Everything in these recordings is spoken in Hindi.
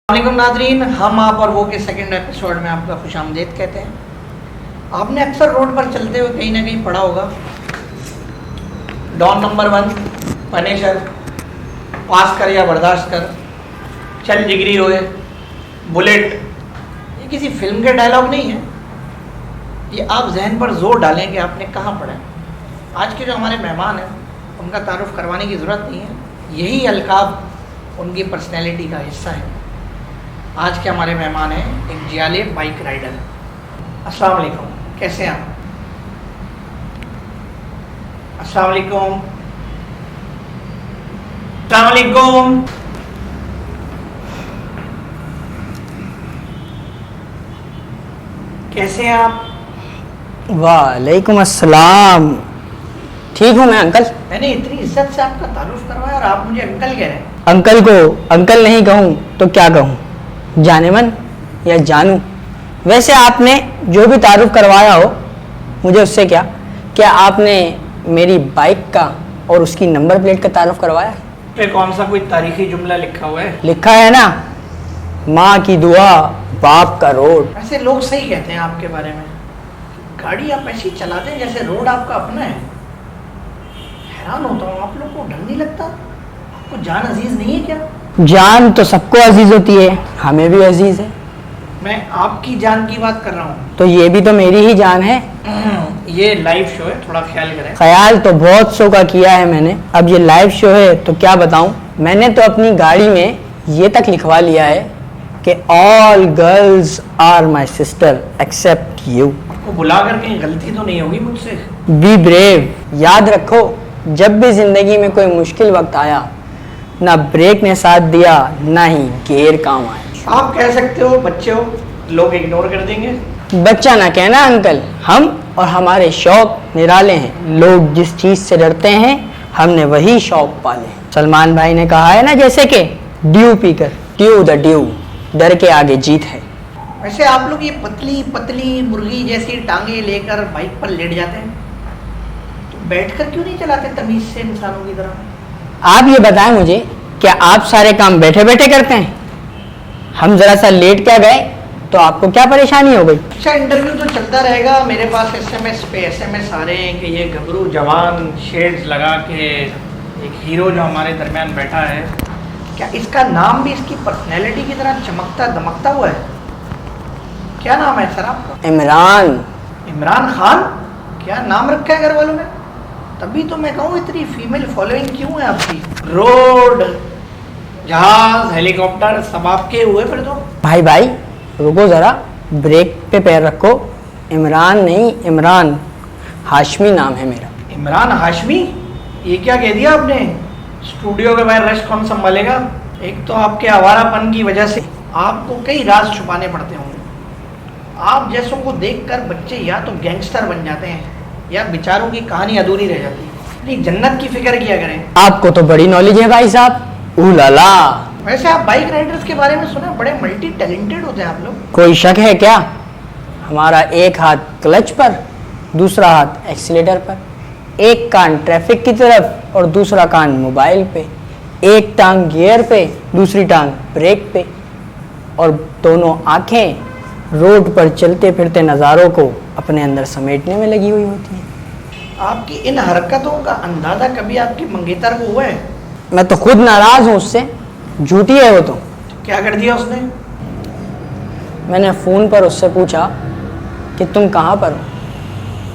वालेकुम नाजरीन, हम आप और वो के सेकंड एपिसोड में आपका खुशामदीद कहते हैं। आपने अक्सर रोड पर चलते हुए कहीं ना कहीं पढ़ा होगा डॉन नंबर 1, पनिशर, पास कर या बर्दाश्त कर, चल जिगरी होए, बुलेट। ये किसी फिल्म के डायलॉग नहीं है, ये आप जहन पर जोर डालें कि आपने कहाँ पढ़ा है। आज के जो हमारे मेहमान हैं उनका तारुफ करवाने की ज़रूरत नहीं है, यही अलकाब उनकी पर्सनैलिटी का हिस्सा है। आज के हमारे मेहमान हैं एक जियाले बाइक राइडर। अस्सलाम वालेकुम, कैसे हैं आप? अस्सलाम वालेकुम। अस्सलाम वालेकुम। कैसे हैं आप? वालेकुम अस्सलाम। ठीक हूँ मैं अंकल। मैंने इतनी इज्जत से आपका तारुफ करवाया और आप मुझे अंकल कह रहे हैं। अंकल को अंकल नहीं कहूँ तो क्या कहूँ, जानेमन या जानू। वैसे आपने जो भी तारुफ करवाया हो मुझे उससे क्या आपने मेरी बाइक का और उसकी नंबर प्लेट का तारुफ करवाया? पे कौन सा कोई तारीखी जुमला लिखा हुआ है? लिखा है ना, माँ की दुआ बाप का रोड। ऐसे लोग सही कहते हैं आपके बारे में, गाड़ी आप ऐसी चलाते हैं जैसे रोड आपका अपना है। हैरान होता हूँ, आप लोग को डर नहीं लगता? आपको जान अजीज नहीं है क्या? जान तो सबको अजीज होती है, हमें भी अजीज है। मैं आपकी जान की बात कर रहा हूँ। तो ये भी तो मेरी ही जान है। ये लाइव शो है, थोड़ा ख्याल करें। ख्याल तो बहुत शो का किया है मैंने, अब ये लाइव शो है तो क्या बताऊं। मैंने तो अपनी गाड़ी में ये तक लिखवा लिया है कि all girls are my sister except you. आपको बुलाकर कहीं गलती तो नहीं होगी मुझसे? Be brave. याद रखो, जब भी जिंदगी में कोई मुश्किल वक्त आया, ना ब्रेक ने साथ दिया ना ही गियर काम आया। आप कह सकते हो बच्चे हो, लोग इग्नोर कर देंगे। बच्चा ना कहना अंकल, हम और हमारे शौक निराले हैं। लोग जिस चीज से डरते हैं हमने वही शौक पाले। सलमान भाई ने कहा है ना, जैसे कि ड्यू पीकर ड्यू द ड्यू, डर के आगे जीत है। वैसे आप लोग ये पतली पतली मुर्गी जैसी टांगे लेकर बाइक पर लेट जाते हैं, तो बैठकर क्यों नहीं चलाते तमीज से इंसानों की तरह? आप ये बताएं मुझे, क्या आप सारे काम बैठे बैठे करते हैं? हम जरा सा लेट क्या गए तो आपको क्या परेशानी हो गई? अच्छा, इंटरव्यू तो चलता रहेगा। मेरे पास एसएमएस पे एसएमएस आ रहे हैं कि ये घबरू जवान शेड्स लगा के एक हीरो जो हमारे दरमियान बैठा है, क्या इसका नाम भी इसकी पर्सनैलिटी की तरह चमकता दमकता हुआ है? क्या नाम है सर आपका? इमरान। इमरान खान? क्या नाम रखा है घर वालों ने? तभी तो मैं कहूँ इतनी फीमेल फॉलोइंग क्यों है आपकी? रोड, जहाज, हेलीकॉप्टर सब आपके हुए फिर तो। भाई रुको जरा, ब्रेक पे पैर रखो। इमरान नहीं, इमरान हाशमी नाम है मेरा। इमरान हाशमी? ये क्या कह दिया आपने? स्टूडियो के बाहर रश कौन संभालेगा? एक तो आपके आवारापन की वजह से आपको कई राज छुपाने पड़ते होंगे। आप जैसों को देखकर बच्चे या तो गैंगस्टर बन जाते हैं या बेचारों की कहानी अधूरी रह जाती है। अपनी जन्नत की फिक्र किया करें। आपको तो बड़ी नॉलेज है भाई साहब। उलाला। वैसे आप बाइक राइडर्स के बारे में सुना, बड़े मल्टी टैलेंटेड होते हैं आप लोग। कोई शक है क्या? हमारा एक हाथ क्लच पर, दूसरा हाथ एक्सीलेटर पर, एक कान ट्रैफिक की तरफ और दूसरा कान मोबाइल पे, एक टांग गियर पे, दूसरी टांग ब्रेक पे, और दोनों आंखें रोड पर चलते फिरते नज़ारों को अपने अंदर समेटने में लगी हुई होती हैं। आपकी इन हरकतों का अंदाजा कभी आपके मंगेतर को हुआ है? मैं तो खुद नाराज हूँ उससे, झूठी है वो तो। क्या कर दिया उसने? मैंने फ़ोन पर उससे पूछा कि तुम कहाँ पर हो,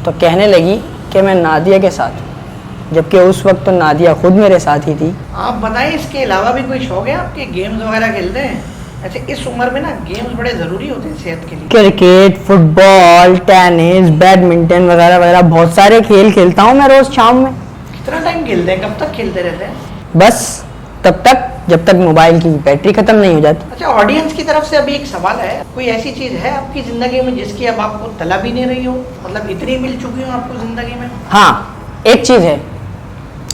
तो कहने लगी कि मैं नादिया के साथ हूँ, जबकि उस वक्त तो नादिया खुद मेरे साथ ही थी। आप बताएं, इसके अलावा भी कोई शौक है आपके? गेम्स वगैरह खेलते हैं? अच्छा, इस उम्र में ना गेम्स बड़े ज़रूरी होते हैं सेहत के लिए। क्रिकेट, फुटबॉल, टेनिस, बैडमिंटन वगैरह वगैरह बहुत सारे खेल खेलता हूँ मैं रोज़ शाम में। कितना टाइम खेलते हैं? कब तक खेलते रहते हैं? बस तब तक जब तक मोबाइल की बैटरी खत्म नहीं हो जाती। अच्छा, ऑडियंस की तरफ से अभी एक सवाल है, कोई ऐसी चीज़ है आपकी ज़िंदगी में जिसकी अब आपको तलब भी नहीं रही हो? मतलब इतनी मिल चुकी हो आपको ज़िंदगी में? हाँ, एक चीज़ है,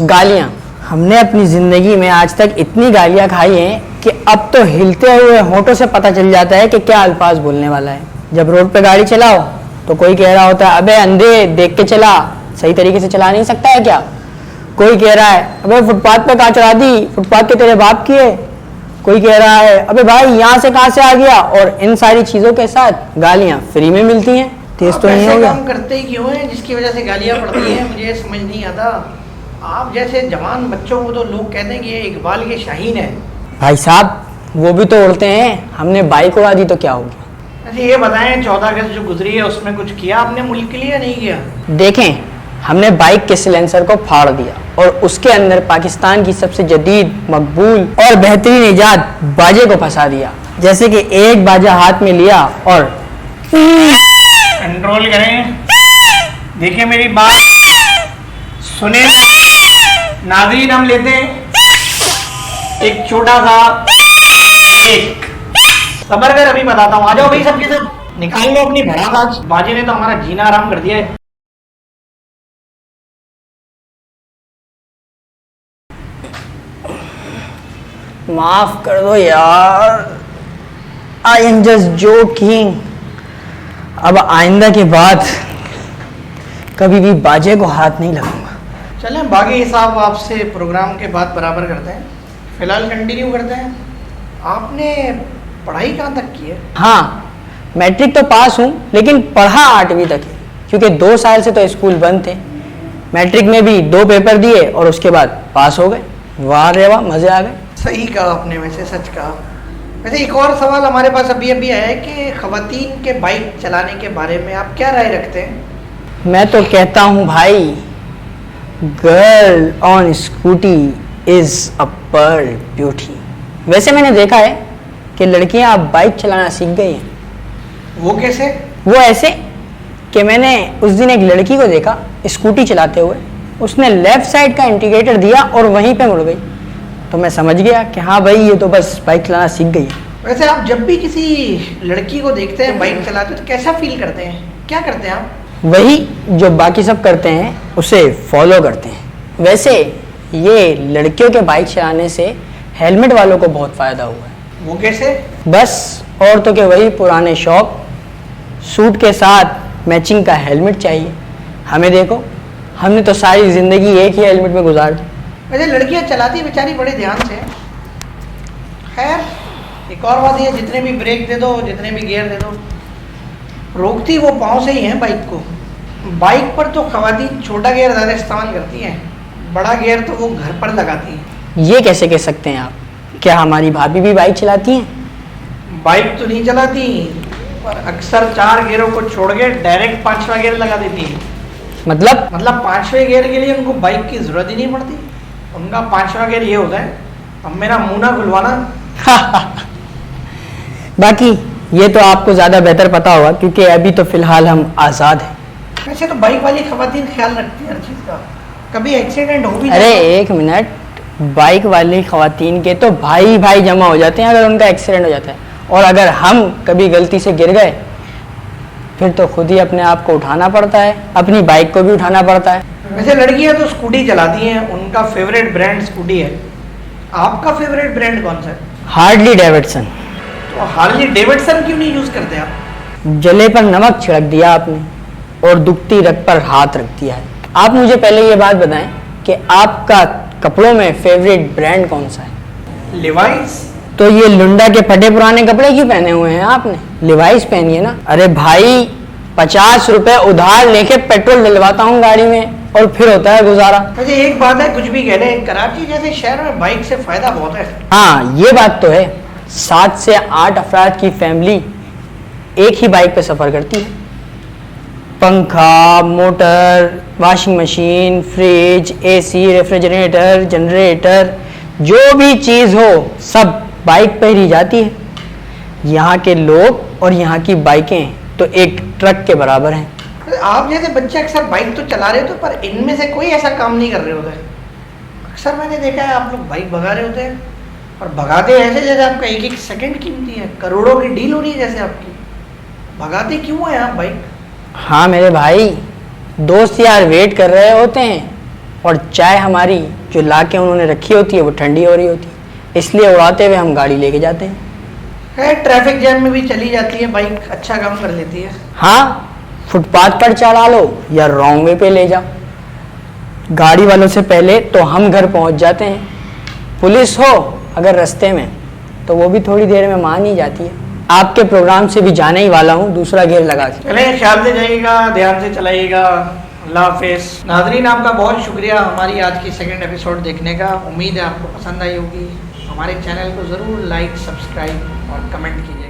गालियाँ। हमने अपनी ज़िंदगी में आज तक इतनी गालियाँ खाई हैं कि अब तो हिलते हुए होठों से पता चल जाता है कि क्या अल्फाज बोलने वाला है। जब रोड पे गाड़ी चलाओ तो कोई कह रहा होता है, अबे अंधे देख के चला, सही तरीके से चला नहीं सकता है क्या? कोई कह रहा है, अबे फुटपाथ पे कहाँ चला दी, फुटपाथ के तेरे बाप की है। कोई कह रहा है अबे भाई यहाँ से कहाँ से आ गया, और इन सारी चीजों के साथ गालियाँ फ्री में मिलती हैं। तेज तो नहीं ऐसे होगा। काम करते ही क्यों हैं जिसकी वजह से गालियाँ पड़ती हैं, मुझे समझ नहीं आता। आप जैसे जवान बच्चों को तो लोग कहते हैं कि ये इकबाल के शाहीन है। भाई साहब वो भी तो उड़ते हैं, हमने बाइक उड़ा दी तो क्या हो गया। अच्छा ये बताएं 14 अगस्त जो गुजरी है उसमें कुछ किया आपने मुल्क के लिए या नहीं किया? देखें, हमने बाइक के सिलेंसर को फाड़ दिया और उसके अंदर पाकिस्तान की सबसे जदीद, मकबूल और बेहतरीन इजाद बाजे को फंसा दिया। जैसे कि एक बाजा हाथ में लिया और कंट्रोल करें, देखिए मेरी बात सुने। नाज़रीन हम लेते हैं एक छोटा सा ब्रेक। सबर कर अभी बताता हूँ। आ जाओ भाई सबके सब, निकाल लो अपनी भड़ास। आज बाजे ने तो हमारा जीना आराम कर दिया है। माफ कर दो यार, आई एम जस्ट जोकिंग। अब आइंदा के बाद कभी भी बाजे को हाथ नहीं लगाऊंगा। चलें बाकी हिसाब आपसे प्रोग्राम के बाद बराबर करते हैं। फिलहाल कंटिन्यू करते हैं। आपने पढ़ाई कहाँ तक की है? हाँ, मैट्रिक तो पास हूँ लेकिन पढ़ा 8वीं तक है, क्योंकि 2 साल से तो स्कूल बंद थे। मैट्रिक में भी 2 पेपर दिए और उसके बाद पास हो गए। वाह रे वाह, मज़े आ गए। सही कहा आपने, वैसे सच कहा। वैसे एक और सवाल हमारे पास अभी अभी आया है कि ख़वातीन के बाइक चलाने के बारे में आप क्या राय रखते हैं? मैं तो कहता हूँ भाई, girl on Scooty is a pearl beauty. वैसे मैंने देखा है कि लड़कियां अब बाइक चलाना सीख गई हैं। वो कैसे? वो ऐसे कि मैंने उस दिन एक लड़की को देखा स्कूटी चलाते हुए, उसने लेफ्ट साइड का इंडिकेटर दिया और वहीं पे मुड़ गई। तो मैं समझ गया कि हाँ भाई ये तो बस बाइक चलाना सीख गई है। वैसे आप जब भी किसी लड़की को देखते हैं बाइक चलाते तो कैसा फील करते हैं, क्या करते हैं आप? वही जो बाकी सब करते हैं उसे फॉलो करते हैं। वैसे ये लड़कियों के बाइक चलाने से हेलमेट वालों को बहुत फ़ायदा हुआ है। वो कैसे? बस औरतों के वही पुराने शौक, सूट के साथ मैचिंग का हेलमेट चाहिए। हमें देखो, हमने तो सारी ज़िंदगी एक ही हेलमेट में गुजार दी। वैसे लड़कियां चलाती बेचारी बड़े ध्यान से। खैर एक और बात ये, जितने भी ब्रेक दे दो, जितने भी गियर दे दो, रोकती वो पाँव से ही है बाइक को। बाइक पर तो ख़वातीन छोटा गियर ज़्यादा इस्तेमाल करती हैं, बड़ा गियर तो वो घर पर लगाती हैं। ये कैसे कह सकते हैं आप? क्या हमारी भाभी भी बाइक चलाती हैं? बाइक तो नहीं चलाती, पर अक्सर 4 गियरों को छोड़ के डायरेक्ट 5वां गियर लगा देती है। मतलब 5वें गियर के लिए उनको बाइक की ज़रूरत ही नहीं पड़ती। उनका 5वां गियर ये होता है, अब मेरा मुंह ना खुलवाना। बाकी ये तो आपको ज़्यादा बेहतर पता होगा, क्योंकि अभी तो फ़िलहाल हम आज़ाद हैं। वैसे तो बाइक वाली ख़वातीन ख्याल रखती है हर चीज़ का। कभी एक्सीडेंट हो भी अरे जाता है। एक मिनट, बाइक वाली ख़वातीन के तो भाई भाई जमा हो जाते हैं अगर उनका एक्सीडेंट हो जाता है, और अगर हम कभी गलती से गिर गए फिर तो खुद ही अपने आप को उठाना पड़ता है, अपनी बाइक को भी उठाना पड़ता है। वैसे लड़कियां तो स्कूटी चलाती हैं, उनका फेवरेट ब्रांड स्कूटी है। आपका फेवरेट ब्रांड कौन सा है? Harley Davidson. तो हार्ली डेविडसन क्यों नहीं यूज़ करते आप? जले पर नमक छिड़क दिया आपने और दुखती रग पर हाथ रख दिया है। आप मुझे पहले ये बात बताएं कि आपका कपड़ों में फेवरेट ब्रांड कौन सा है? लिवाइस। तो ये लुंडा के फटे पुराने कपड़े क्यों पहने हुए हैं आपने? लिवाइस पहनिए ना। अरे भाई 50 रुपए उधार लेके पेट्रोल डलवाता हूँ गाड़ी में और फिर होता है गुजारा। वैसे एक बात है, कुछ भी कह लें, कराची जैसे शहर में बाइक से फ़ायदा बहुत है। हाँ ये बात तो है, 7 से 8 अफराद की फैमिली एक ही बाइक पे सफ़र करती है। पंखा, motor, washing machine, fridge, AC, refrigerator, generator, जो भी चीज़ हो सब बाइक पर ही जाती है। यहाँ के लोग और यहाँ की बाइकें तो एक ट्रक के बराबर हैं। आप जैसे बच्चे अक्सर बाइक तो चला रहे होते, पर इनमें से कोई ऐसा काम नहीं कर रहे होते। अक्सर मैंने देखा है आप लोग बाइक भगा रहे होते हैं, और भगाते ऐसे जैसे आपका एक एक सेकंड कीमती है, करोड़ों की डील हो रही है जैसे आपकी। भगाते क्यों हैं आप बाइक? हाँ मेरे भाई, दोस्त यार वेट कर रहे होते हैं और चाय हमारी जो ला के उन्होंने रखी होती है वो ठंडी हो रही होती है, इसलिए उड़ाते हुए हम गाड़ी लेके जाते हैं। है ट्रैफिक जैम में भी चली जाती है बाइक, अच्छा काम कर लेती है। हाँ, फुटपाथ पर चढ़ा लो या रॉन्ग वे पे ले जाओ, गाड़ी वालों से पहले तो हम घर पहुंच जाते हैं। पुलिस हो अगर रास्ते में तो वो भी थोड़ी देर में मान ही जाती है। आपके प्रोग्राम से भी जाने ही वाला हूँ दूसरा गियर लगा के। चले, ख्याल से जाइएगा, ध्यान से चलाइएगा। अल्लाह हाफिज़। नाज़रीन, आपका बहुत शुक्रिया हमारी आज की सेकंड एपिसोड देखने का। उम्मीद है आपको पसंद आई होगी। हमारे चैनल को ज़रूर लाइक, सब्सक्राइब और कमेंट कीजिए।